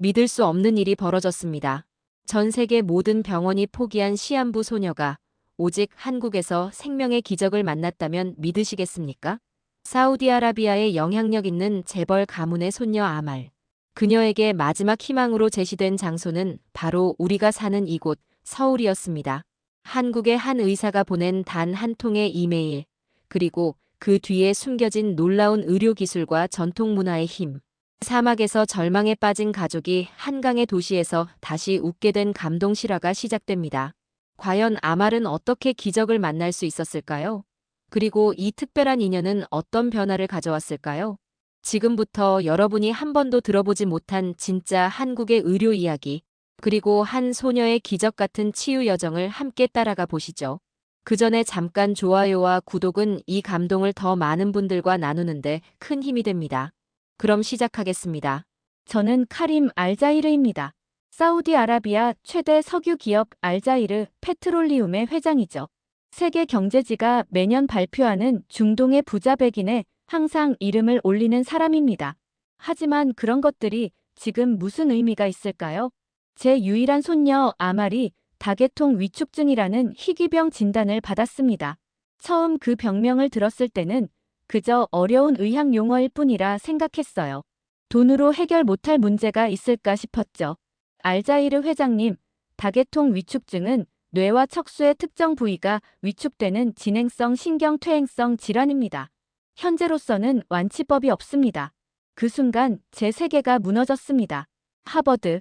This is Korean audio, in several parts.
믿을 수 없는 일이 벌어졌습니다. 전 세계 모든 병원이 포기한 시한부 소녀가 오직 한국에서 생명의 기적을 만났다면 믿으시겠습니까? 사우디아라비아의 영향력 있는 재벌 가문의 손녀 아말. 그녀에게 마지막 희망으로 제시된 장소는 바로 우리가 사는 이곳 서울이었습니다. 한국의 한 의사가 보낸 단 한 통의 이메일, 그리고 그 뒤에 숨겨진 놀라운 의료 기술과 전통 문화의 힘. 사막에서 절망에 빠진 가족이 한강의 도시에서 다시 웃게 된 감동 실화가 시작됩니다. 과연 아말은 어떻게 기적을 만날 수 있었을까요? 그리고 이 특별한 인연은 어떤 변화를 가져왔을까요? 지금부터 여러분이 한 번도 들어보지 못한 진짜 한국의 의료 이야기, 그리고 한 소녀의 기적 같은 치유 여정을 함께 따라가 보시죠. 그 전에 잠깐 좋아요와 구독은 이 감동을 더 많은 분들과 나누는데 큰 힘이 됩니다. 그럼 시작하겠습니다. 저는 카림 알자이르입니다. 사우디아라비아 최대 석유 기업 알자이르 페트롤리움의 회장이죠. 세계 경제지가 매년 발표하는 중동의 부자 100인에 항상 이름을 올리는 사람입니다. 하지만 그런 것들이 지금 무슨 의미가 있을까요? 제 유일한 손녀 아말이 다계통 위축증이라는 희귀병 진단을 받았습니다. 처음 그 병명을 들었을 때는 그저 어려운 의학 용어일 뿐이라 생각했어요. 돈으로 해결 못할 문제가 있을까 싶었죠. 알자이르 회장님, 다계통 위축증은 뇌와 척수의 특정 부위가 위축되는 진행성 신경퇴행성 질환입니다. 현재로서는 완치법이 없습니다. 그 순간 제 세계가 무너졌습니다. 하버드,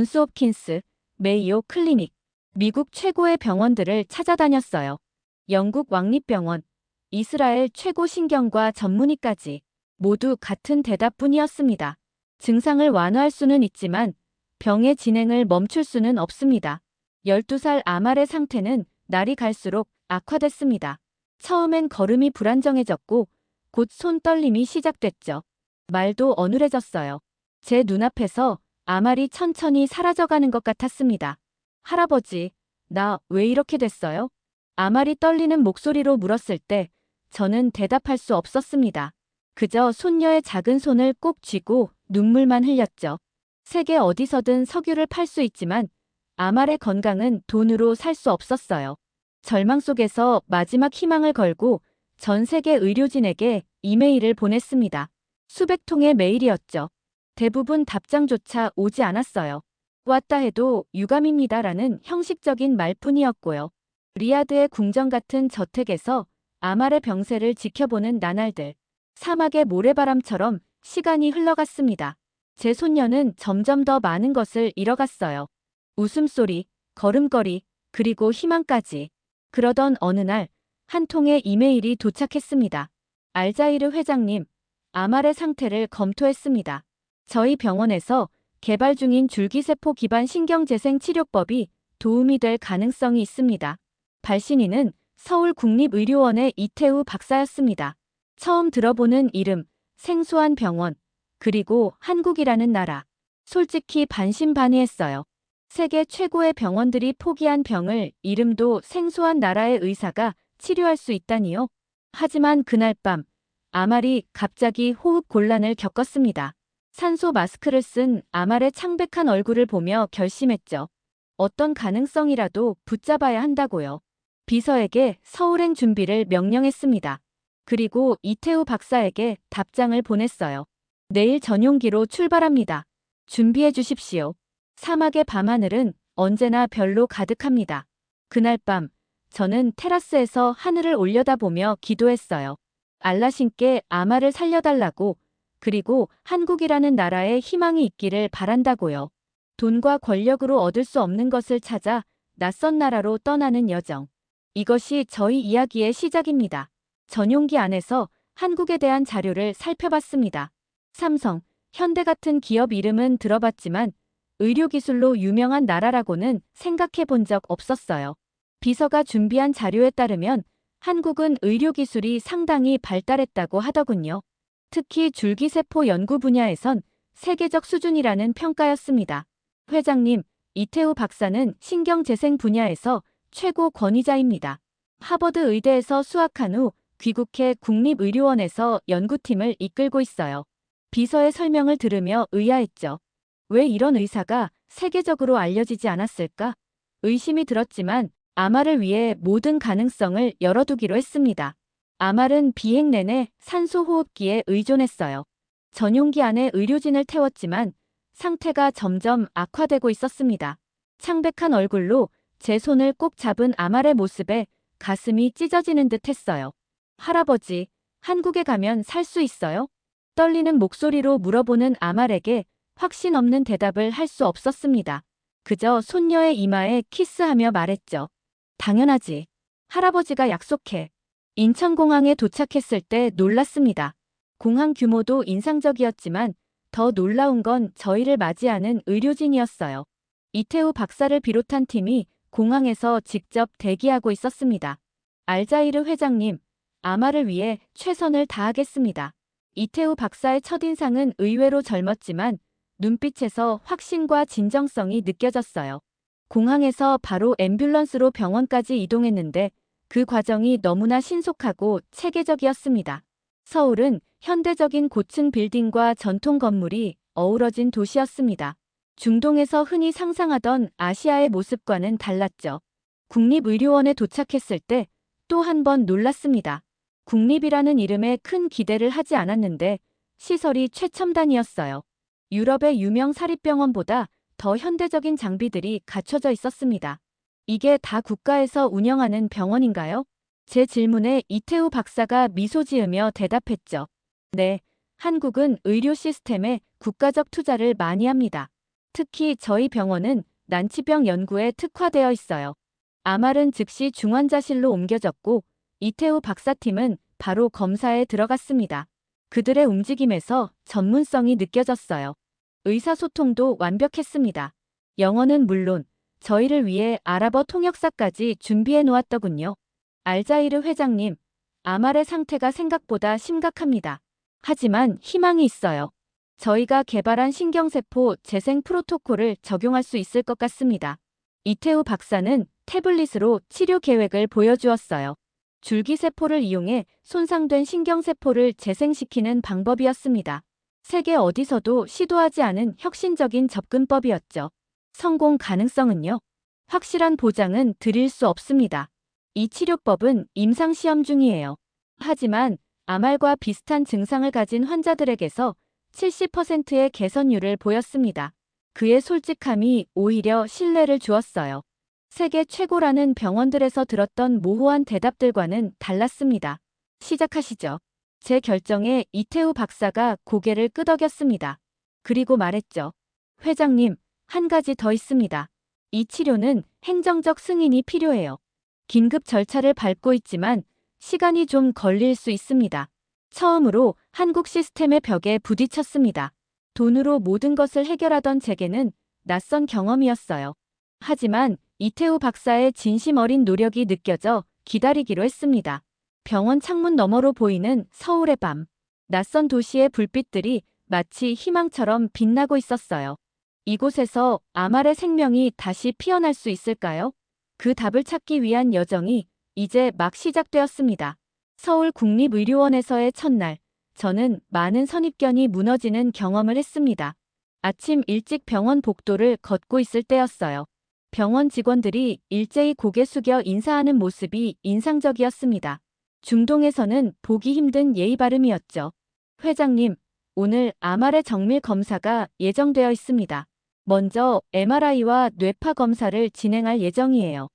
존스홉킨스, 메이오 클리닉, 미국 최고의 병원들을 찾아다녔어요. 영국 왕립병원, 이스라엘 최고 신경과 전문의까지 모두 같은 대답뿐이었습니다. 증상을 완화할 수는 있지만 병의 진행을 멈출 수는 없습니다. 12살 아말의 상태는 날이 갈수록 악화됐습니다. 처음엔 걸음이 불안정해졌고 곧 손떨림이 시작됐죠. 말도 어눌해졌어요. 제 눈앞에서 아말이 천천히 사라져가는 것 같았습니다. 할아버지, 나 왜 이렇게 됐어요? 아말이 떨리는 목소리로 물었을 때 저는 대답할 수 없었습니다. 그저 손녀의 작은 손을 꼭 쥐고 눈물만 흘렸죠. 세계 어디서든 석유를 팔 수 있지만 아말의 건강은 돈으로 살 수 없었어요. 절망 속에서 마지막 희망을 걸고 전 세계 의료진에게 이메일을 보냈습니다. 수백 통의 메일이었죠. 대부분 답장조차 오지 않았어요. 왔다 해도 유감입니다라는 형식적인 말뿐이었고요. 리야드의 궁전 같은 저택에서 아말의 병세를 지켜보는 나날들. 사막의 모래바람처럼 시간이 흘러갔습니다. 제 손녀는 점점 더 많은 것을 잃어갔어요. 웃음소리, 걸음걸이, 그리고 희망까지. 그러던 어느 날, 한 통의 이메일이 도착했습니다. 알자이르 회장님, 아말의 상태를 검토했습니다. 저희 병원에서 개발 중인 줄기세포 기반 신경재생 치료법이 도움이 될 가능성이 있습니다. 발신인은 서울국립의료원의 이태우 박사였습니다. 처음 들어보는 이름, 생소한 병원, 그리고 한국이라는 나라. 솔직히 반신반의했어요. 세계 최고의 병원들이 포기한 병을 이름도 생소한 나라의 의사가 치료할 수 있다니요. 하지만 그날 밤, 아말이 갑자기 호흡 곤란을 겪었습니다. 산소 마스크를 쓴 아말의 창백한 얼굴을 보며 결심했죠. 어떤 가능성이라도 붙잡아야 한다고요. 비서에게 서울행 준비를 명령했습니다. 그리고 이태우 박사에게 답장을 보냈어요. 내일 전용기로 출발합니다. 준비해 주십시오. 사막의 밤하늘은 언제나 별로 가득합니다. 그날 밤, 저는 테라스에서 하늘을 올려다보며 기도했어요. 알라신께 아말을 살려달라고, 그리고 한국이라는 나라에 희망이 있기를 바란다고요. 돈과 권력으로 얻을 수 없는 것을 찾아 낯선 나라로 떠나는 여정. 이것이 저희 이야기의 시작입니다. 전용기 안에서 한국에 대한 자료를 살펴봤습니다. 삼성, 현대 같은 기업 이름은 들어봤지만 의료기술로 유명한 나라라고는 생각해 본 적 없었어요. 비서가 준비한 자료에 따르면 한국은 의료기술이 상당히 발달했다고 하더군요. 특히 줄기세포 연구 분야에선 세계적 수준이라는 평가였습니다. 회장님, 이태우 박사는 신경재생 분야에서 최고 권위자입니다. 하버드 의대에서 수학한 후 귀국해 국립의료원에서 연구팀을 이끌고 있어요. 비서의 설명을 들으며 의아했죠. 왜 이런 의사가 세계적으로 알려지지 않았을까? 의심이 들었지만 아말을 위해 모든 가능성을 열어두기로 했습니다. 아말은 비행 내내 산소 호흡기에 의존했어요. 전용기 안에 의료진을 태웠지만 상태가 점점 악화되고 있었습니다. 창백한 얼굴로 제 손을 꼭 잡은 아말의 모습에 가슴이 찢어지는 듯 했어요. 할아버지, 한국에 가면 살 수 있어요? 떨리는 목소리로 물어보는 아말에게 확신 없는 대답을 할 수 없었습니다. 그저 손녀의 이마에 키스하며 말했죠. 당연하지. 할아버지가 약속해. 인천공항에 도착했을 때 놀랐습니다. 공항 규모도 인상적이었지만 더 놀라운 건 저희를 맞이하는 의료진이었어요. 이태우 박사를 비롯한 팀이 공항에서 직접 대기하고 있었습니다. 알자이르 회장님, 아마를 위해 최선을 다하겠습니다. 이태우 박사의 첫인상은 의외로 젊었지만 눈빛에서 확신과 진정성이 느껴졌어요. 공항에서 바로 앰뷸런스로 병원까지 이동했는데 그 과정이 너무나 신속하고 체계적이었습니다. 서울은 현대적인 고층 빌딩과 전통 건물이 어우러진 도시였습니다. 중동에서 흔히 상상하던 아시아의 모습과는 달랐죠. 국립의료원에 도착했을 때 또 한 번 놀랐습니다. 국립이라는 이름에 큰 기대를 하지 않았는데 시설이 최첨단이었어요. 유럽의 유명 사립병원보다 더 현대적인 장비들이 갖춰져 있었습니다. 이게 다 국가에서 운영하는 병원인가요? 제 질문에 이태우 박사가 미소 지으며 대답했죠. 네, 한국은 의료 시스템에 국가적 투자를 많이 합니다. 특히 저희 병원은 난치병 연구에 특화되어 있어요. 아말은 즉시 중환자실로 옮겨졌고 이태우 박사팀은 바로 검사에 들어갔습니다. 그들의 움직임에서 전문성이 느껴졌어요. 의사소통도 완벽했습니다. 영어는 물론 저희를 위해 아랍어 통역사까지 준비해 놓았더군요. 알자이르 회장님, 아말의 상태가 생각보다 심각합니다. 하지만 희망이 있어요. 저희가 개발한 신경세포 재생 프로토콜을 적용할 수 있을 것 같습니다. 이태우 박사는 태블릿으로 치료 계획을 보여주었어요. 줄기세포를 이용해 손상된 신경세포를 재생시키는 방법이었습니다. 세계 어디서도 시도하지 않은 혁신적인 접근법이었죠. 성공 가능성은요? 확실한 보장은 드릴 수 없습니다. 이 치료법은 임상시험 중이에요. 하지만 아말과 비슷한 증상을 가진 환자들에게서 70%의 개선율을 보였습니다. 그의 솔직함이 오히려 신뢰를 주었어요. 세계 최고라는 병원들에서 들었던 모호한 대답들과는 달랐습니다. 시작하시죠. 제 결정에 이태우 박사가 고개를 끄덕였습니다. 그리고 말했죠. 회장님, 한 가지 더 있습니다. 이 치료는 행정적 승인이 필요해요. 긴급 절차를 밟고 있지만 시간이 좀 걸릴 수 있습니다. 처음으로 한국 시스템의 벽에 부딪혔습니다. 돈으로 모든 것을 해결하던 제게는 낯선 경험이었어요. 하지만 이태우 박사의 진심 어린 노력이 느껴져 기다리기로 했습니다. 병원 창문 너머로 보이는 서울의 밤. 낯선 도시의 불빛들이 마치 희망처럼 빛나고 있었어요. 이곳에서 아말의 생명이 다시 피어날 수 있을까요? 그 답을 찾기 위한 여정이 이제 막 시작되었습니다. 서울국립의료원에서의 첫날, 저는 많은 선입견이 무너지는 경험을 했습니다. 아침 일찍 병원 복도를 걷고 있을 때였어요. 병원 직원들이 일제히 고개 숙여 인사하는 모습이 인상적이었습니다. 중동에서는 보기 힘든 예의 바름이었죠. 회장님, 오늘 아말의 정밀 검사가 예정되어 있습니다. 먼저 MRI와 뇌파 검사를 진행할 예정이에요.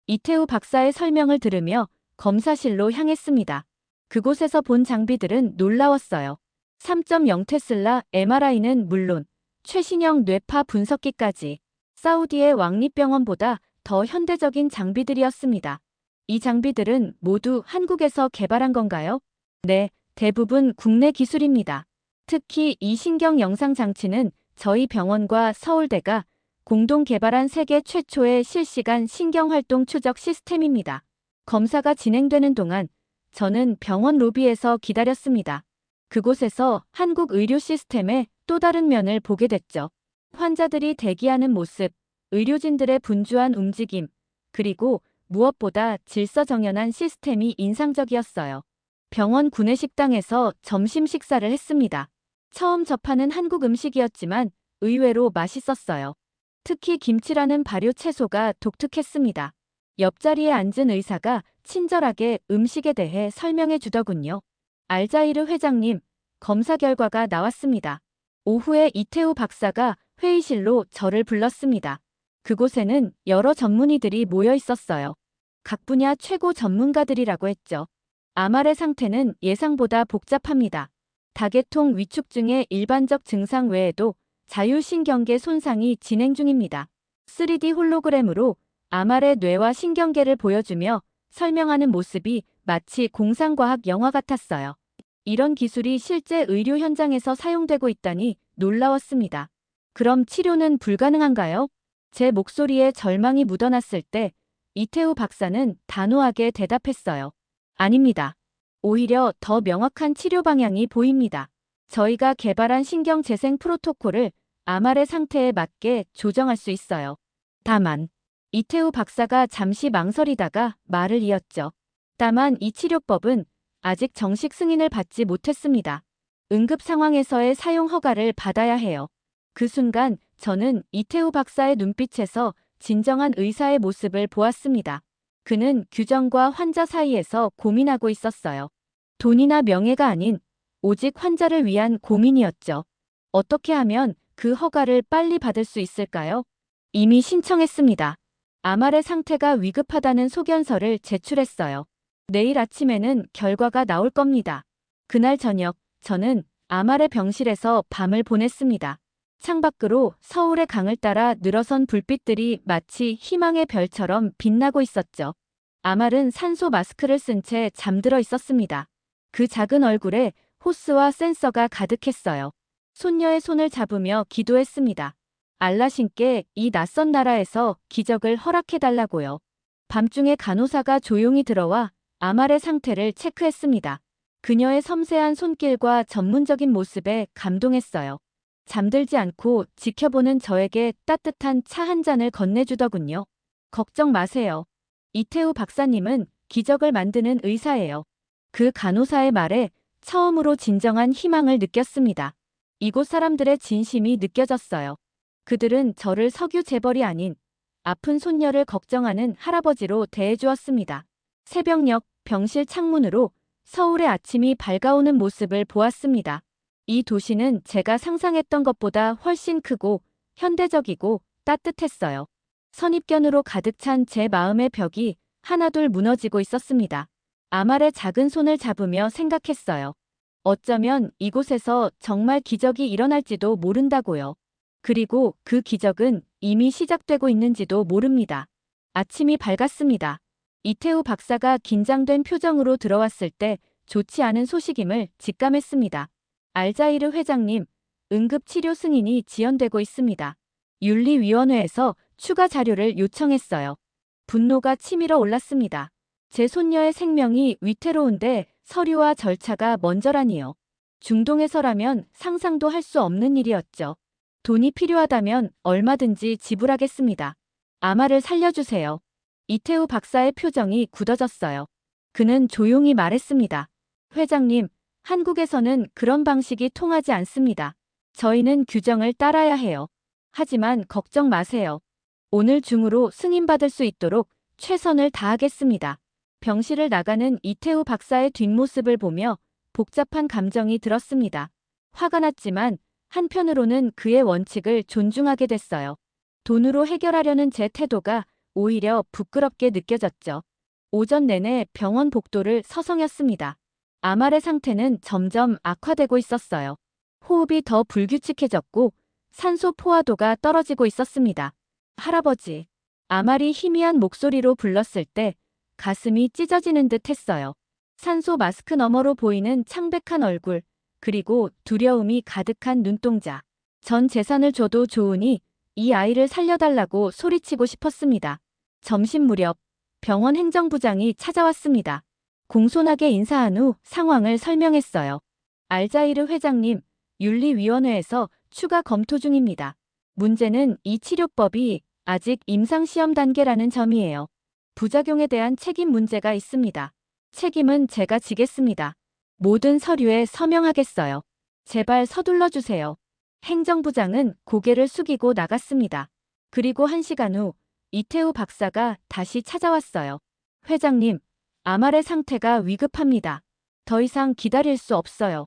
이태우 박사의 설명을 들으며 검사실로 향했습니다. 그곳에서 본 장비들은 놀라웠어요. 3.0 테슬라 MRI는 물론 최신형 뇌파 분석기까지 사우디의 왕립병원보다 더 현대적인 장비들이었습니다. 이 장비들은 모두 한국에서 개발한 건가요? 네, 대부분 국내 기술입니다. 특히 이 신경 영상 장치는 저희 병원과 서울대가 공동 개발한 세계 최초의 실시간 신경활동 추적 시스템입니다. 검사가 진행되는 동안 저는 병원 로비에서 기다렸습니다. 그곳에서 한국 의료 시스템의 또 다른 면을 보게 됐죠. 환자들이 대기하는 모습, 의료진들의 분주한 움직임, 그리고 무엇보다 질서정연한 시스템이 인상적이었어요. 병원 구내식당에서 점심 식사를 했습니다. 처음 접하는 한국 음식이었지만 의외로 맛있었어요. 특히 김치라는 발효 채소가 독특했습니다. 옆자리에 앉은 의사가 친절하게 음식에 대해 설명해 주더군요. 알자이르 회장님, 검사 결과가 나왔습니다. 오후에 이태우 박사가 회의실로 저를 불렀습니다. 그곳에는 여러 전문의들이 모여 있었어요. 각 분야 최고 전문가들이라고 했죠. 아말의 상태는 예상보다 복잡합니다. 다계통 위축증의 일반적 증상 외에도 자율신경계 손상이 진행 중입니다. 3D 홀로그램으로 아말의 뇌와 신경계를 보여주며 설명하는 모습이 마치 공상과학 영화 같았어요. 이런 기술이 실제 의료 현장에서 사용되고 있다니 놀라웠습니다. 그럼 치료는 불가능한가요? 제 목소리에 절망이 묻어났을 때 이태우 박사는 단호하게 대답했어요. 아닙니다. 오히려 더 명확한 치료 방향이 보입니다. 저희가 개발한 신경 재생 프로토콜을 아말의 상태에 맞게 조정할 수 있어요. 다만, 이태우 박사가 잠시 망설이다가 말을 이었죠. 다만 이 치료법은 아직 정식 승인을 받지 못했습니다. 응급 상황에서의 사용 허가를 받아야 해요. 그 순간 저는 이태우 박사의 눈빛에서 진정한 의사의 모습을 보았습니다. 그는 규정과 환자 사이에서 고민하고 있었어요. 돈이나 명예가 아닌 오직 환자를 위한 고민이었죠. 어떻게 하면 그 허가를 빨리 받을 수 있을까요? 이미 신청했습니다. 아말의 상태가 위급하다는 소견서를 제출했어요. 내일 아침에는 결과가 나올 겁니다. 그날 저녁, 저는 아말의 병실에서 밤을 보냈습니다. 창밖으로 서울의 강을 따라 늘어선 불빛들이 마치 희망의 별처럼 빛나고 있었죠. 아말은 산소 마스크를 쓴 채 잠들어 있었습니다. 그 작은 얼굴에 호스와 센서가 가득했어요. 손녀의 손을 잡으며 기도했습니다. 알라신께 이 낯선 나라에서 기적을 허락해달라고요. 밤중에 간호사가 조용히 들어와 아말의 상태를 체크했습니다. 그녀의 섬세한 손길과 전문적인 모습에 감동했어요. 잠들지 않고 지켜보는 저에게 따뜻한 차 한 잔을 건네주더군요. 걱정 마세요. 이태우 박사님은 기적을 만드는 의사예요. 그 간호사의 말에 처음으로 진정한 희망을 느꼈습니다. 이곳 사람들의 진심이 느껴졌어요. 그들은 저를 석유 재벌이 아닌 아픈 손녀를 걱정하는 할아버지로 대해주었습니다. 새벽녘 병실 창문으로 서울의 아침이 밝아오는 모습을 보았습니다. 이 도시는 제가 상상했던 것보다 훨씬 크고 현대적이고 따뜻했어요. 선입견으로 가득 찬 제 마음의 벽이 하나둘 무너지고 있었습니다. 아말의 작은 손을 잡으며 생각했어요. 어쩌면 이곳에서 정말 기적이 일어날지도 모른다고요. 그리고 그 기적은 이미 시작되고 있는지도 모릅니다. 아침이 밝았습니다. 이태우 박사가 긴장된 표정으로 들어왔을 때 좋지 않은 소식임을 직감했습니다. 알자이르 회장님, 응급치료 승인이 지연되고 있습니다. 윤리위원회에서 추가 자료를 요청했어요. 분노가 치밀어 올랐습니다. 제 손녀의 생명이 위태로운데 서류와 절차가 먼저라니요. 중동에서라면 상상도 할 수 없는 일이었죠. 돈이 필요하다면 얼마든지 지불하겠습니다. 아마를 살려주세요. 이태우 박사의 표정이 굳어졌어요. 그는 조용히 말했습니다. 회장님, 한국에서는 그런 방식이 통하지 않습니다. 저희는 규정을 따라야 해요. 하지만 걱정 마세요. 오늘 중으로 승인받을 수 있도록 최선을 다하겠습니다. 병실을 나가는 이태우 박사의 뒷모습을 보며 복잡한 감정이 들었습니다. 화가 났지만 한편으로는 그의 원칙을 존중하게 됐어요. 돈으로 해결하려는 제 태도가 오히려 부끄럽게 느껴졌죠. 오전 내내 병원 복도를 서성였습니다. 아말의 상태는 점점 악화되고 있었어요. 호흡이 더 불규칙해졌고 산소 포화도가 떨어지고 있었습니다. 할아버지, 아말이 희미한 목소리로 불렀을 때 가슴이 찢어지는 듯 했어요. 산소 마스크 너머로 보이는 창백한 얼굴, 그리고 두려움이 가득한 눈동자. 전 재산을 줘도 좋으니 이 아이를 살려달라고 소리치고 싶었습니다. 점심 무렵 병원 행정부장이 찾아왔습니다. 공손하게 인사한 후 상황을 설명했어요. 알자이르 회장님, 윤리위원회에서 추가 검토 중입니다. 문제는 이 치료법이 아직 임상시험 단계라는 점이에요. 부작용에 대한 책임 문제가 있습니다. 책임은 제가 지겠습니다. 모든 서류에 서명하겠어요. 제발 서둘러 주세요. 행정부장은 고개를 숙이고 나갔습니다. 그리고 1시간 후 이태우 박사가 다시 찾아왔어요. 회장님, 아말의 상태가 위급합니다. 더 이상 기다릴 수 없어요.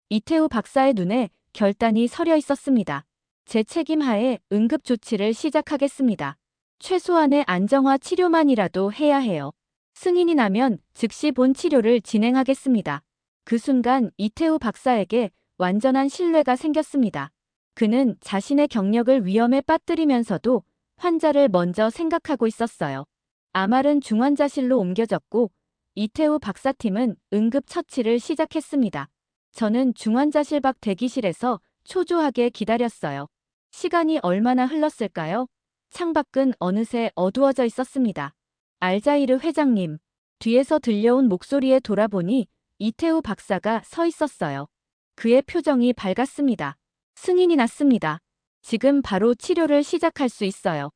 이태우 박사의 눈에 결단이 서려 있었습니다. 제 책임하에 응급조치를 시작하겠습니다. 최소한의 안정화 치료만이라도 해야 해요. 승인이 나면 즉시 본 치료를 진행하겠습니다. 그 순간 이태우 박사에게 완전한 신뢰가 생겼습니다. 그는 자신의 경력을 위험에 빠뜨리면서도 환자를 먼저 생각하고 있었어요. 아말은 중환자실로 옮겨졌고 이태우 박사팀은 응급처치를 시작했습니다. 저는 중환자실 밖 대기실에서 초조하게 기다렸어요. 시간이 얼마나 흘렀을까요? 창밖은 어느새 어두워져 있었습니다. 알자이르 회장님, 뒤에서 들려온 목소리에 돌아보니 이태우 박사가 서 있었어요. 그의 표정이 밝았습니다. 승인이 났습니다. 지금 바로 치료를 시작할 수 있어요.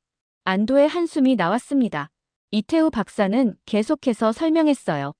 안도의 한숨이 나왔습니다. 이태우 박사는 계속해서 설명했어요.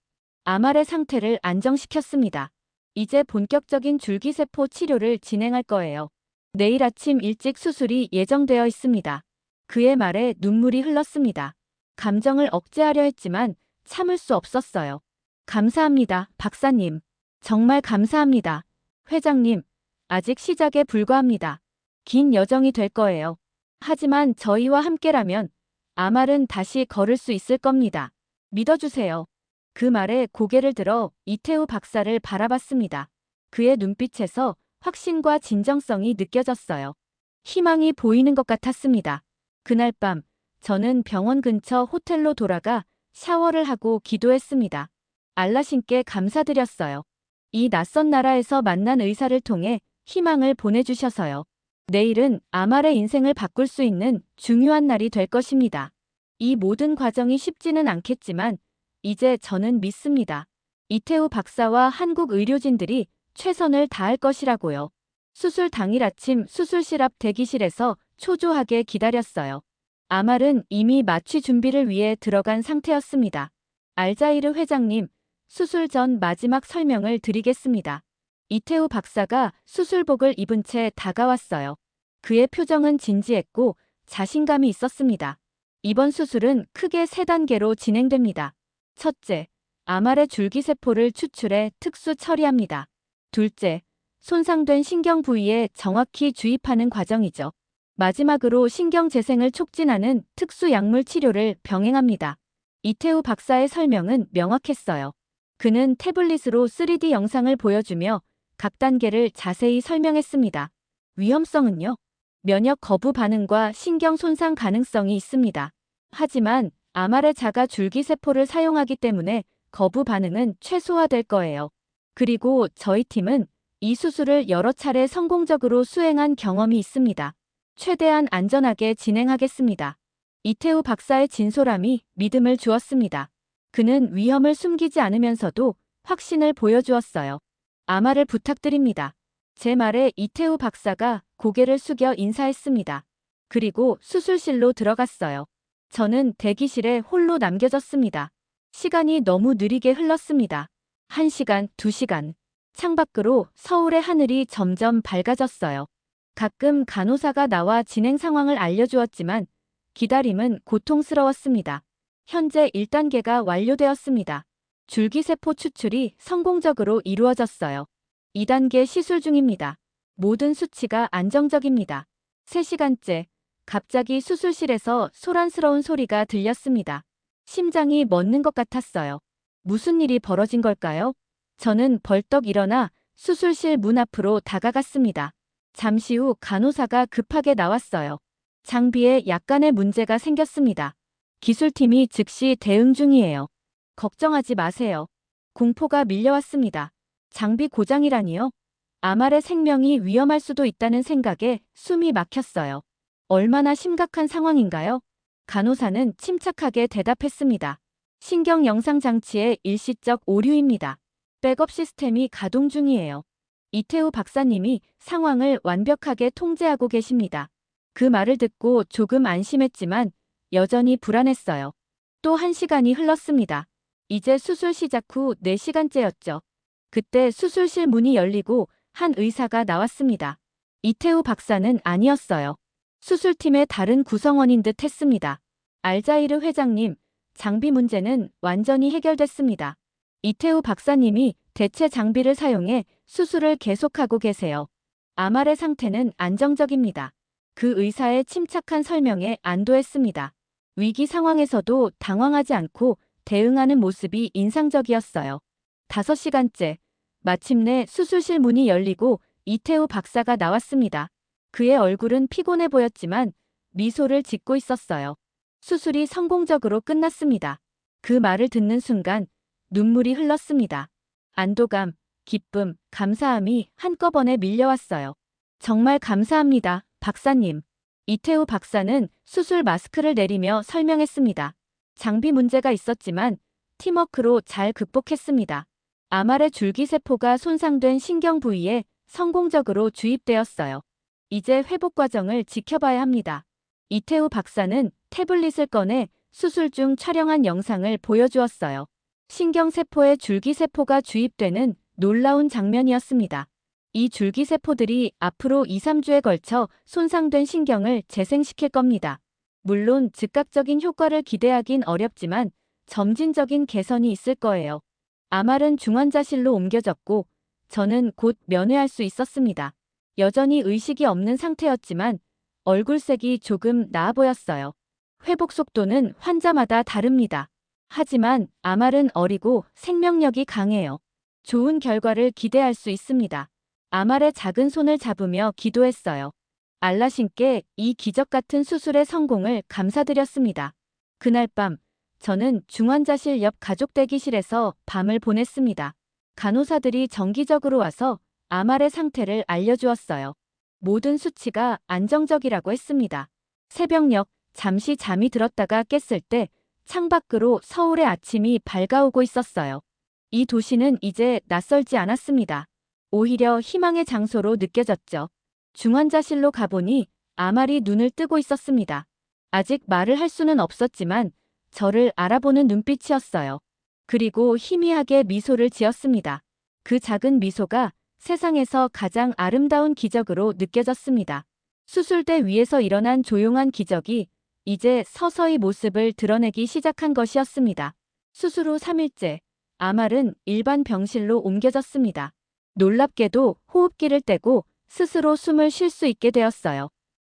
아말의 상태를 안정시켰습니다. 이제 본격적인 줄기세포 치료를 진행할 거예요. 내일 아침 일찍 수술이 예정되어 있습니다. 그의 말에 눈물이 흘렀습니다. 감정을 억제하려 했지만 참을 수 없었어요. 감사합니다, 박사님. 정말 감사합니다. 회장님, 아직 시작에 불과합니다. 긴 여정이 될 거예요. 하지만 저희와 함께라면 아말은 다시 걸을 수 있을 겁니다. 믿어주세요. 그 말에 고개를 들어 이태우 박사를 바라봤습니다. 그의 눈빛에서 확신과 진정성이 느껴졌어요. 희망이 보이는 것 같았습니다. 그날 밤, 저는 병원 근처 호텔로 돌아가 샤워를 하고 기도했습니다. 알라신께 감사드렸어요. 이 낯선 나라에서 만난 의사를 통해 희망을 보내주셔서요. 내일은 아말의 인생을 바꿀 수 있는 중요한 날이 될 것입니다. 이 모든 과정이 쉽지는 않겠지만 이제 저는 믿습니다. 이태우 박사와 한국 의료진들이 최선을 다할 것이라고요. 수술 당일 아침 수술실 앞 대기실에서 초조하게 기다렸어요. 아말은 이미 마취 준비를 위해 들어간 상태였습니다. 알자이르 회장님, 수술 전 마지막 설명을 드리겠습니다. 이태우 박사가 수술복을 입은 채 다가왔어요. 그의 표정은 진지했고 자신감이 있었습니다. 이번 수술은 크게 3단계로 진행됩니다. 첫째, 아말의 줄기세포를 추출해 특수 처리합니다. 둘째, 손상된 신경 부위에 정확히 주입하는 과정이죠. 마지막으로 신경 재생을 촉진하는 특수 약물 치료를 병행합니다. 이태우 박사의 설명은 명확했어요. 그는 태블릿으로 3D 영상을 보여주며 각 단계를 자세히 설명했습니다. 위험성은요? 면역 거부 반응과 신경 손상 가능성이 있습니다. 하지만 아말의 자가 줄기세포를 사용하기 때문에 거부 반응은 최소화될 거예요. 그리고 저희 팀은 이 수술을 여러 차례 성공적으로 수행한 경험이 있습니다. 최대한 안전하게 진행하겠습니다. 이태우 박사의 진솔함이 믿음을 주었습니다. 그는 위험을 숨기지 않으면서도 확신을 보여주었어요. 아말을 부탁드립니다. 제 말에 이태우 박사가 고개를 숙여 인사했습니다. 그리고 수술실로 들어갔어요. 저는 대기실에 홀로 남겨졌습니다. 시간이 너무 느리게 흘렀습니다. 1시간, 2시간. 창밖으로 서울의 하늘이 점점 밝아졌어요. 가끔 간호사가 나와 진행 상황을 알려주었지만 기다림은 고통스러웠습니다. 현재 1단계가 완료되었습니다. 줄기세포 추출이 성공적으로 이루어졌어요. 2단계 시술 중입니다. 모든 수치가 안정적입니다. 3시간째, 갑자기 수술실에서 소란스러운 소리가 들렸습니다. 심장이 멎는 것 같았어요. 무슨 일이 벌어진 걸까요? 저는 벌떡 일어나 수술실 문 앞으로 다가갔습니다. 잠시 후 간호사가 급하게 나왔어요. 장비에 약간의 문제가 생겼습니다. 기술팀이 즉시 대응 중이에요. 걱정하지 마세요. 공포가 밀려왔습니다. 장비 고장이라니요? 아말의 생명이 위험할 수도 있다는 생각에 숨이 막혔어요. 얼마나 심각한 상황인가요? 간호사는 침착하게 대답했습니다. 신경 영상 장치의 일시적 오류입니다. 백업 시스템이 가동 중이에요. 이태우 박사님이 상황을 완벽하게 통제하고 계십니다. 그 말을 듣고 조금 안심했지만 여전히 불안했어요. 또 1시간이 흘렀습니다. 이제 수술 시작 후 4시간째였죠. 그때 수술실 문이 열리고 한 의사가 나왔습니다. 이태우 박사는 아니었어요. 수술팀의 다른 구성원인 듯 했습니다. 알자이르 회장님, 장비 문제는 완전히 해결됐습니다. 이태우 박사님이 대체 장비를 사용해 수술을 계속하고 계세요. 아말의 상태는 안정적입니다. 그 의사의 침착한 설명에 안도했습니다. 위기 상황에서도 당황하지 않고 대응하는 모습이 인상적이었어요. 5시간째, 마침내 수술실 문이 열리고 이태우 박사가 나왔습니다. 그의 얼굴은 피곤해 보였지만 미소를 짓고 있었어요. 수술이 성공적으로 끝났습니다. 그 말을 듣는 순간 눈물이 흘렀습니다. 안도감, 기쁨, 감사함이 한꺼번에 밀려왔어요. 정말 감사합니다, 박사님. 이태우 박사는 수술 마스크를 내리며 설명했습니다. 장비 문제가 있었지만 팀워크로 잘 극복했습니다. 아말의 줄기세포가 손상된 신경 부위에 성공적으로 주입되었어요. 이제 회복 과정을 지켜봐야 합니다. 이태우 박사는 태블릿을 꺼내 수술 중 촬영한 영상을 보여주었어요. 신경세포에 줄기세포가 주입되는 놀라운 장면이었습니다. 이 줄기세포들이 앞으로 2, 3주에 걸쳐 손상된 신경을 재생시킬 겁니다. 물론 즉각적인 효과를 기대하긴 어렵지만 점진적인 개선이 있을 거예요. 아말은 중환자실로 옮겨졌고 저는 곧 면회할 수 있었습니다. 여전히 의식이 없는 상태였지만 얼굴색이 조금 나아 보였어요. 회복 속도는 환자마다 다릅니다. 하지만 아말은 어리고 생명력이 강해요. 좋은 결과를 기대할 수 있습니다. 아말의 작은 손을 잡으며 기도했어요. 알라신께 이 기적 같은 수술의 성공을 감사드렸습니다. 그날 밤, 저는 중환자실 옆 가족 대기실에서 밤을 보냈습니다. 간호사들이 정기적으로 와서 아말의 상태를 알려주었어요. 모든 수치가 안정적이라고 했습니다. 새벽녘, 잠시 잠이 들었다가 깼을 때 창밖으로 서울의 아침이 밝아오고 있었어요. 이 도시는 이제 낯설지 않았습니다. 오히려 희망의 장소로 느껴졌죠. 중환자실로 가보니 아말이 눈을 뜨고 있었습니다. 아직 말을 할 수는 없었지만 저를 알아보는 눈빛이었어요. 그리고 희미하게 미소를 지었습니다. 그 작은 미소가 세상에서 가장 아름다운 기적으로 느껴졌습니다. 수술대 위에서 일어난 조용한 기적이 이제 서서히 모습을 드러내기 시작한 것이었습니다. 수술 후 3일째, 아말은 일반 병실로 옮겨졌습니다. 놀랍게도 호흡기를 떼고 스스로 숨을 쉴 수 있게 되었어요.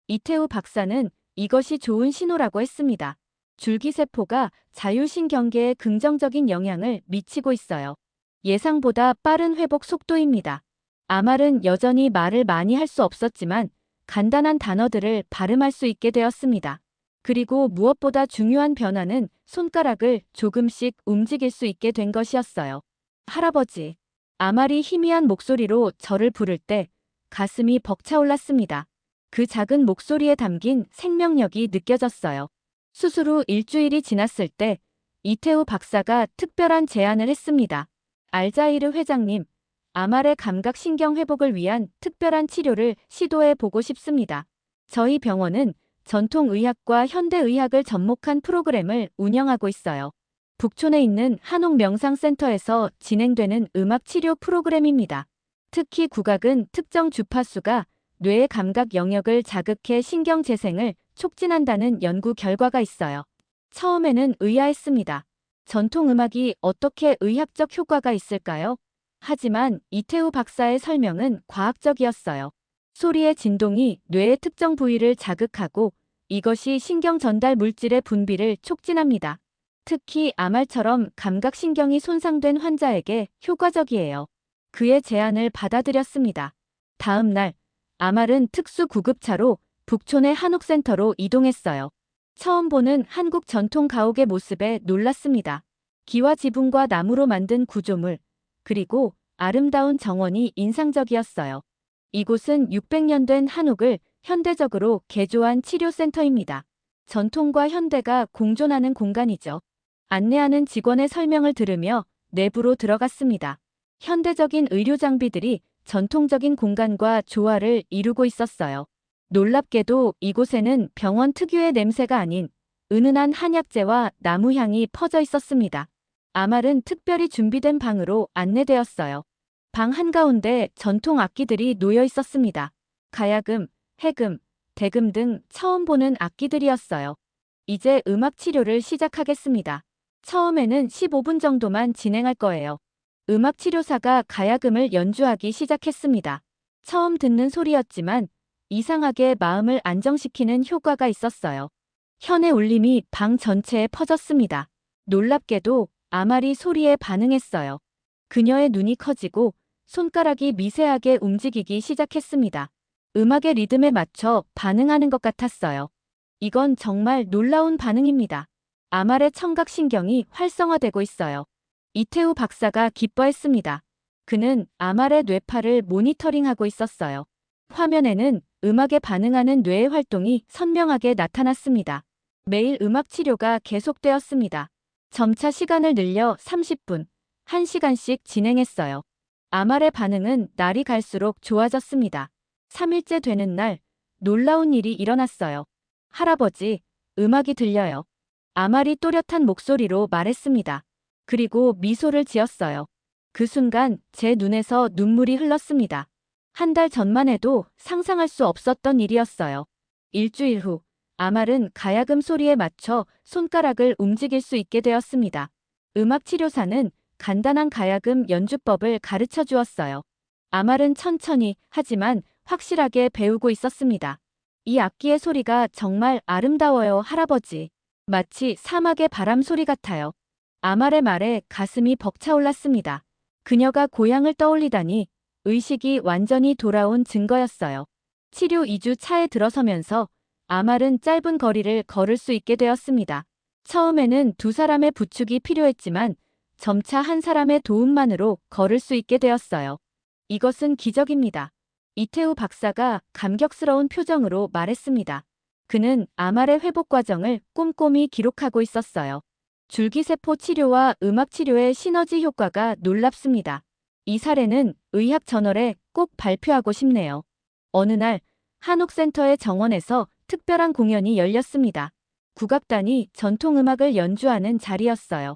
이태우 박사는 이것이 좋은 신호라고 했습니다. 줄기세포가 자율신경계에 긍정적인 영향을 미치고 있어요. 예상보다 빠른 회복 속도입니다. 아말은 여전히 말을 많이 할 수 없었지만 간단한 단어들을 발음할 수 있게 되었습니다. 그리고 무엇보다 중요한 변화는 손가락을 조금씩 움직일 수 있게 된 것이었어요. 할아버지. 아말이 희미한 목소리로 저를 부를 때 가슴이 벅차올랐습니다. 그 작은 목소리에 담긴 생명력이 느껴졌어요. 수술 후 일주일이 지났을 때 이태우 박사가 특별한 제안을 했습니다. 알자이르 회장님, 아말의 감각신경 회복을 위한 특별한 치료를 시도해 보고 싶습니다. 저희 병원은 전통의학과 현대의학을 접목한 프로그램을 운영하고 있어요. 북촌에 있는 한옥명상센터에서 진행되는 음악치료 프로그램입니다. 특히 국악은 특정 주파수가 뇌의 감각 영역을 자극해 신경 재생을 촉진한다는 연구 결과가 있어요. 처음에는 의아했습니다. 전통음악이 어떻게 의학적 효과가 있을까요? 하지만 이태우 박사의 설명은 과학적이었어요. 소리의 진동이 뇌의 특정 부위를 자극하고 이것이 신경 전달 물질의 분비를 촉진합니다. 특히 아말처럼 감각신경이 손상된 환자에게 효과적이에요. 그의 제안을 받아들였습니다. 다음 날, 아말은 특수 구급차로 북촌의 한옥센터로 이동했어요. 처음 보는 한국 전통 가옥의 모습에 놀랐습니다. 기와 지붕과 나무로 만든 구조물, 그리고 아름다운 정원이 인상적이었어요. 이곳은 600년 된 한옥을 현대적으로 개조한 치료센터입니다. 전통과 현대가 공존하는 공간이죠. 안내하는 직원의 설명을 들으며 내부로 들어갔습니다. 현대적인 의료 장비들이 전통적인 공간과 조화를 이루고 있었어요. 놀랍게도 이곳에는 병원 특유의 냄새가 아닌 은은한 한약재와 나무향이 퍼져 있었습니다. 아말은 특별히 준비된 방으로 안내되었어요. 방 한가운데 전통 악기들이 놓여 있었습니다. 가야금, 해금, 대금 등 처음 보는 악기들이었어요. 이제 음악 치료를 시작하겠습니다. 처음에는 15분 정도만 진행할 거예요. 음악 치료사가 가야금을 연주하기 시작했습니다. 처음 듣는 소리였지만 이상하게 마음을 안정시키는 효과가 있었어요. 현의 울림이 방 전체에 퍼졌습니다. 놀랍게도 아말이 소리에 반응했어요. 그녀의 눈이 커지고 손가락이 미세하게 움직이기 시작했습니다. 음악의 리듬에 맞춰 반응하는 것 같았어요. 이건 정말 놀라운 반응입니다. 아말의 청각신경이 활성화되고 있어요. 이태우 박사가 기뻐했습니다. 그는 아말의 뇌파를 모니터링하고 있었어요. 화면에는 음악에 반응하는 뇌의 활동이 선명하게 나타났습니다. 매일 음악 치료가 계속되었습니다. 점차 시간을 늘려 30분, 1시간씩 진행했어요. 아말의 반응은 날이 갈수록 좋아졌습니다. 3일째 되는 날, 놀라운 일이 일어났어요. 할아버지, 음악이 들려요. 아말이 또렷한 목소리로 말했습니다. 그리고 미소를 지었어요. 그 순간 제 눈에서 눈물이 흘렀습니다. 한 달 전만 해도 상상할 수 없었던 일이었어요. 일주일 후, 아말은 가야금 소리에 맞춰 손가락을 움직일 수 있게 되었습니다. 음악 치료사는 간단한 가야금 연주법을 가르쳐 주었어요. 아말은 천천히 하지만 확실하게 배우고 있었습니다. 이 악기의 소리가 정말 아름다워요, 할아버지. 마치 사막의 바람 소리 같아요. 아말의 말에 가슴이 벅차올랐습니다. 그녀가 고향을 떠올리다니 의식이 완전히 돌아온 증거였어요. 치료 2주 차에 들어서면서 아말은 짧은 거리를 걸을 수 있게 되었습니다. 처음에는 두 사람의 부축이 필요했지만 점차 한 사람의 도움만으로 걸을 수 있게 되었어요. 이것은 기적입니다. 이태우 박사가 감격스러운 표정으로 말했습니다. 그는 아말의 회복 과정을 꼼꼼히 기록하고 있었어요. 줄기세포 치료와 음악 치료의 시너지 효과가 놀랍습니다. 이 사례는 의학 저널에 꼭 발표하고 싶네요. 어느 날 한옥센터의 정원에서 특별한 공연이 열렸습니다. 국악단이 전통음악을 연주하는 자리였어요.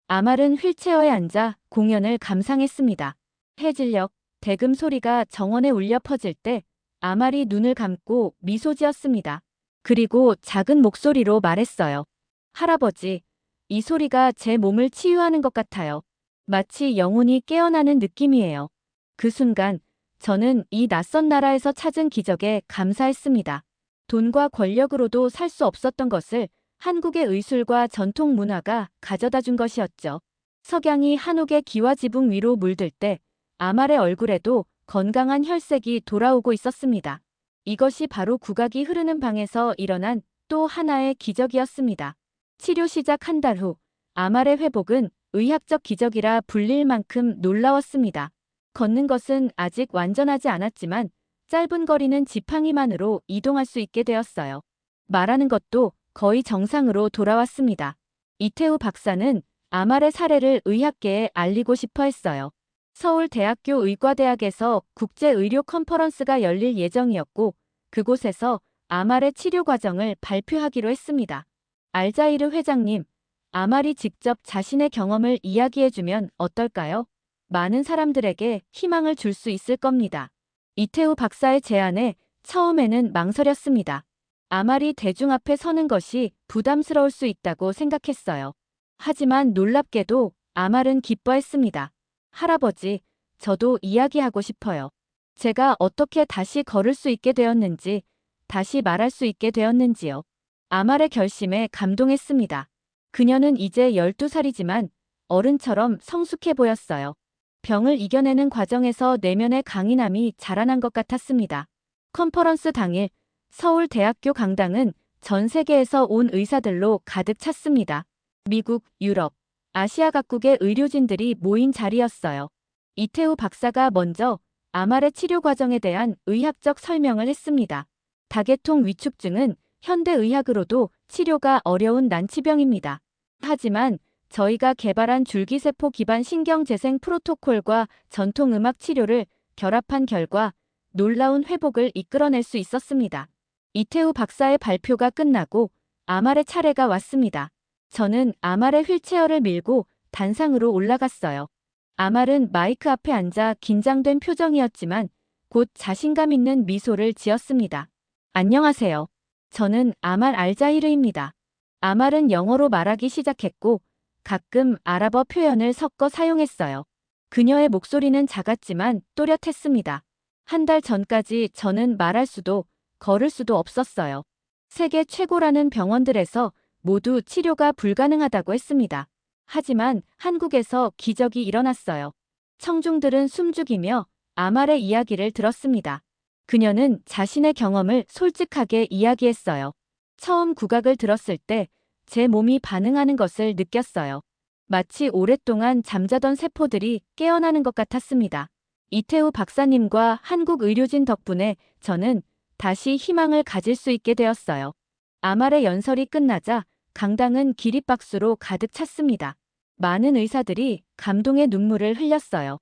아말은 휠체어에 앉아 공연을 감상했습니다. 해질녘 대금 소리가 정원에 울려 퍼질 때 아말이 눈을 감고 미소 지었습니다. 그리고 작은 목소리로 말했어요. 할아버지, 이 소리가 제 몸을 치유하는 것 같아요. 마치 영혼이 깨어나는 느낌이에요. 그 순간 저는 이 낯선 나라에서 찾은 기적에 감사했습니다. 돈과 권력으로도 살 수 없었던 것을 한국의 의술과 전통 문화가 가져다 준 것이었죠. 석양이 한옥의 기와 지붕 위로 물들 때 아말의 얼굴에도 건강한 혈색이 돌아오고 있었습니다. 이것이 바로 국악이 흐르는 방에서 일어난 또 하나의 기적이었습니다. 치료 시작 한 달 후, 아말의 회복은 의학적 기적이라 불릴 만큼 놀라웠습니다. 걷는 것은 아직 완전하지 않았지만 짧은 거리는 지팡이만으로 이동할 수 있게 되었어요. 말하는 것도 거의 정상으로 돌아왔습니다. 이태우 박사는 아말의 사례를 의학계에 알리고 싶어 했어요. 서울대학교 의과대학에서 국제의료 컨퍼런스가 열릴 예정이었고 그곳에서 아말의 치료 과정을 발표하기로 했습니다. 알자이르 회장님, 아말이 직접 자신의 경험을 이야기해주면 어떨까요? 많은 사람들에게 희망을 줄 수 있을 겁니다. 이태우 박사의 제안에 처음에는 망설였습니다. 아말이 대중 앞에 서는 것이 부담스러울 수 있다고 생각했어요. 하지만 놀랍게도 아말은 기뻐했습니다. 할아버지, 저도 이야기하고 싶어요. 제가 어떻게 다시 걸을 수 있게 되었는지, 다시 말할 수 있게 되었는지요. 아말의 결심에 감동했습니다. 그녀는 이제 12살이지만 어른처럼 성숙해 보였어요. 병을 이겨내는 과정에서 내면의 강인함이 자라난 것 같았습니다. 컨퍼런스 당일 서울대학교 강당은 전 세계에서 온 의사들로 가득 찼습니다. 미국, 유럽, 아시아 각국의 의료진들이 모인 자리였어요. 이태우 박사가 먼저 아말의 치료 과정에 대한 의학적 설명을 했습니다. 다계통 위축증은 현대의학으로도 치료가 어려운 난치병입니다. 하지만 저희가 개발한 줄기세포 기반 신경재생 프로토콜과 전통음악 치료를 결합한 결과 놀라운 회복을 이끌어낼 수 있었습니다. 이태우 박사의 발표가 끝나고 아말의 차례가 왔습니다. 저는 아말의 휠체어를 밀고 단상으로 올라갔어요. 아말은 마이크 앞에 앉아 긴장된 표정이었지만 곧 자신감 있는 미소를 지었습니다. 안녕하세요. 저는 아말 알자히르입니다. 아말은 영어로 말하기 시작했고 가끔 아랍어 표현을 섞어 사용했어요. 그녀의 목소리는 작았지만 또렷했습니다. 한 달 전까지 저는 말할 수도 걸을 수도 없었어요. 세계 최고라는 병원들에서 모두 치료가 불가능하다고 했습니다. 하지만 한국에서 기적이 일어났어요. 청중들은 숨죽이며 아말의 이야기를 들었습니다. 그녀는 자신의 경험을 솔직하게 이야기했어요. 처음 국악을 들었을 때 제 몸이 반응하는 것을 느꼈어요. 마치 오랫동안 잠자던 세포들이 깨어나는 것 같았습니다. 이태우 박사님과 한국 의료진 덕분에 저는 다시 희망을 가질 수 있게 되었어요. 아말의 연설이 끝나자 강당은 기립박수로 가득 찼습니다. 많은 의사들이 감동의 눈물을 흘렸어요.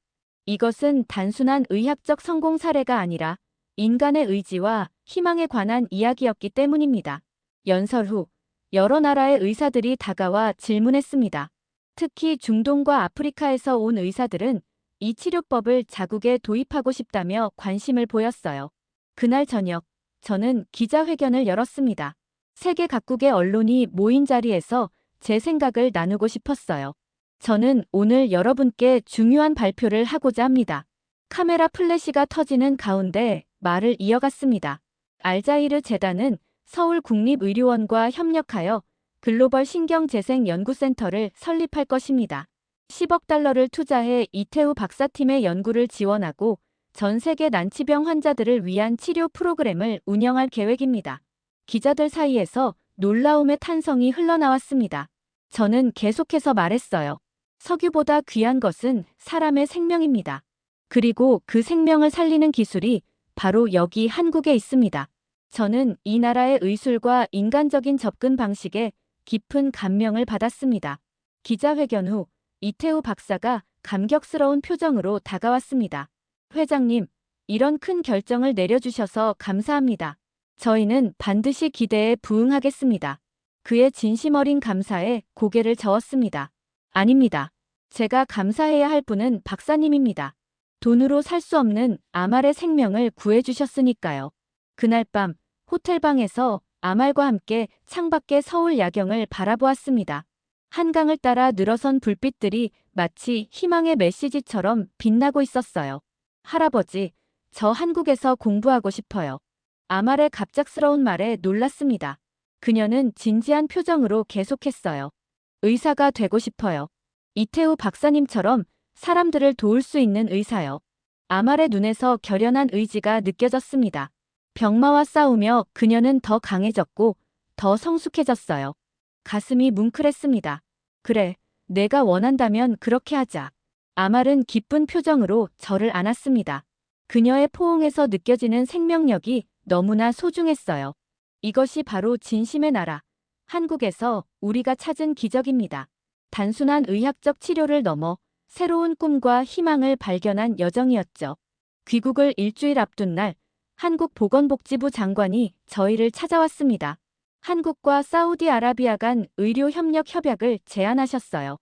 이것은 단순한 의학적 성공 사례가 아니라 인간의 의지와 희망에 관한 이야기였기 때문입니다. 연설 후 여러 나라의 의사들이 다가와 질문했습니다. 특히 중동과 아프리카에서 온 의사들은 이 치료법을 자국에 도입하고 싶다며 관심을 보였어요. 그날 저녁, 저는 기자회견을 열었습니다. 세계 각국의 언론이 모인 자리에서 제 생각을 나누고 싶었어요. 저는 오늘 여러분께 중요한 발표를 하고자 합니다. 카메라 플래시가 터지는 가운데 말을 이어갔습니다. 알자히르 재단은 서울국립의료원과 협력하여 글로벌 신경재생연구센터를 설립할 것입니다. 10억 달러를 투자해 이태우 박사팀의 연구를 지원하고 전 세계 난치병 환자들을 위한 치료 프로그램을 운영할 계획입니다. 기자들 사이에서 놀라움의 탄성이 흘러나왔습니다. 저는 계속해서 말했어요. 석유보다 귀한 것은 사람의 생명입니다. 그리고 그 생명을 살리는 기술이 바로 여기 한국에 있습니다. 저는 이 나라의 의술과 인간적인 접근 방식에 깊은 감명을 받았습니다. 기자회견 후 이태우 박사가 감격스러운 표정으로 다가왔습니다. 회장님, 이런 큰 결정을 내려주셔서 감사합니다. 저희는 반드시 기대에 부응하겠습니다. 그의 진심 어린 감사에 고개를 저었습니다. 아닙니다. 제가 감사해야 할 분은 박사님입니다. 돈으로 살 수 없는 아말의 생명을 구해주셨으니까요. 그날 밤 호텔방에서 아말과 함께 창밖의 서울 야경을 바라보았습니다. 한강을 따라 늘어선 불빛들이 마치 희망의 메시지처럼 빛나고 있었어요. 할아버지, 저 한국에서 공부하고 싶어요. 아말의 갑작스러운 말에 놀랐습니다. 그녀는 진지한 표정으로 계속했어요. 의사가 되고 싶어요. 이태우 박사님처럼 사람들을 도울 수 있는 의사요. 아말의 눈에서 결연한 의지가 느껴졌습니다. 병마와 싸우며 그녀는 더 강해졌고 더 성숙해졌어요. 가슴이 뭉클했습니다. 그래, 내가 원한다면 그렇게 하자. 아말은 기쁜 표정으로 저를 안았습니다. 그녀의 포옹에서 느껴지는 생명력이 너무나 소중했어요. 이것이 바로 진심의 나라, 한국에서 우리가 찾은 기적입니다. 단순한 의학적 치료를 넘어 새로운 꿈과 희망을 발견한 여정이었죠. 귀국을 일주일 앞둔 날, 한국 보건복지부 장관이 저희를 찾아왔습니다. 한국과 사우디아라비아 간 의료협력 협약을 제안하셨어요.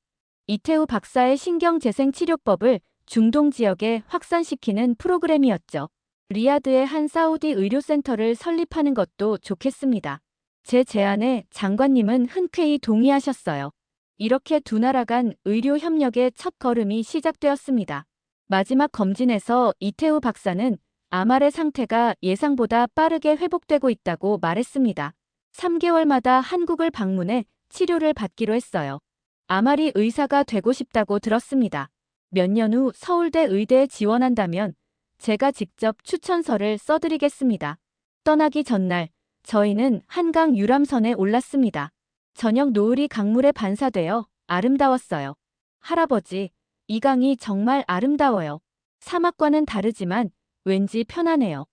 이태우 박사의 신경재생치료법을 중동 지역에 확산시키는 프로그램이었죠. 리야드의 한 사우디 의료센터를 설립하는 것도 좋겠습니다. 제 제안에 장관님은 흔쾌히 동의하셨어요. 이렇게 두 나라 간 의료협력의 첫 걸음이 시작되었습니다. 마지막 검진에서 이태우 박사는 아말의 상태가 예상보다 빠르게 회복되고 있다고 말했습니다. 3개월마다 한국을 방문해 치료를 받기로 했어요. 아말이 의사가 되고 싶다고 들었습니다. 몇 년 후 서울대 의대에 지원한다면 제가 직접 추천서를 써드리겠습니다. 떠나기 전날 저희는 한강 유람선에 올랐습니다. 저녁 노을이 강물에 반사되어 아름다웠어요. 할아버지, 이 강이 정말 아름다워요. 사막과는 다르지만 왠지 편안해요.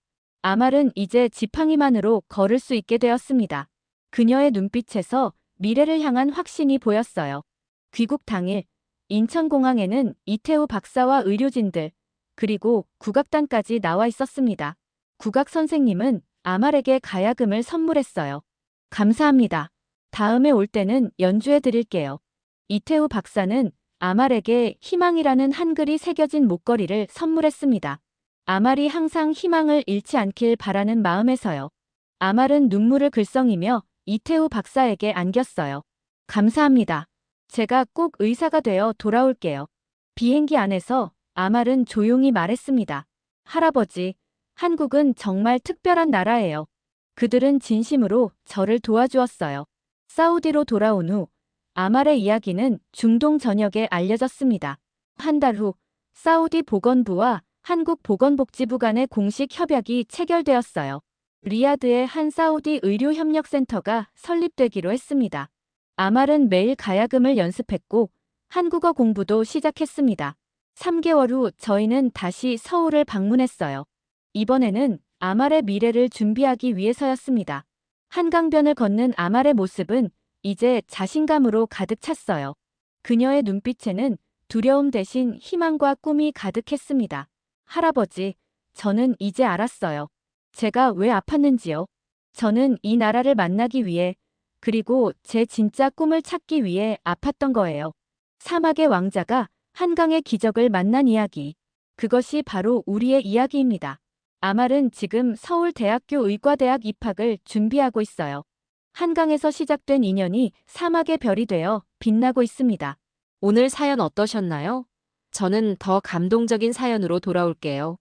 아말은 이제 지팡이만으로 걸을 수 있게 되었습니다. 그녀의 눈빛에서 미래를 향한 확신이 보였어요. 귀국 당일 인천공항에는 이태우 박사와 의료진들 그리고 국악단까지 나와 있었습니다. 국악 선생님은 아말에게 가야금을 선물했어요. 감사합니다. 다음에 올 때는 연주해 드릴게요. 이태우 박사는 아말에게 희망이라는 한글이 새겨진 목걸이를 선물했습니다. 아말이 항상 희망을 잃지 않길 바라는 마음에서요. 아말은 눈물을 글썽이며 이태우 박사에게 안겼어요. 감사합니다. 제가 꼭 의사가 되어 돌아올게요. 비행기 안에서 아말은 조용히 말했습니다. 할아버지, 한국은 정말 특별한 나라예요. 그들은 진심으로 저를 도와주었어요. 사우디로 돌아온 후 아말의 이야기는 중동 전역에 알려졌습니다. 한 달 후 사우디 보건부와 한국 보건복지부 간의 공식 협약이 체결되었어요. 리야드의 한 사우디 의료협력센터가 설립되기로 했습니다. 아말은 매일 가야금을 연습했고 한국어 공부도 시작했습니다. 3개월 후 저희는 다시 서울을 방문했어요. 이번에는 아말의 미래를 준비하기 위해서였습니다. 한강변을 걷는 아말의 모습은 이제 자신감으로 가득 찼어요. 그녀의 눈빛에는 두려움 대신 희망과 꿈이 가득했습니다. 할아버지, 저는 이제 알았어요. 제가 왜 아팠는지요. 저는 이 나라를 만나기 위해, 그리고 제 진짜 꿈을 찾기 위해 아팠던 거예요. 사막의 왕자가 한강의 기적을 만난 이야기. 그것이 바로 우리의 이야기입니다. 아말은 지금 서울대학교 의과대학 입학을 준비하고 있어요. 한강에서 시작된 인연이 사막의 별이 되어 빛나고 있습니다. 오늘 사연 어떠셨나요? 저는 더 감동적인 사연으로 돌아올게요.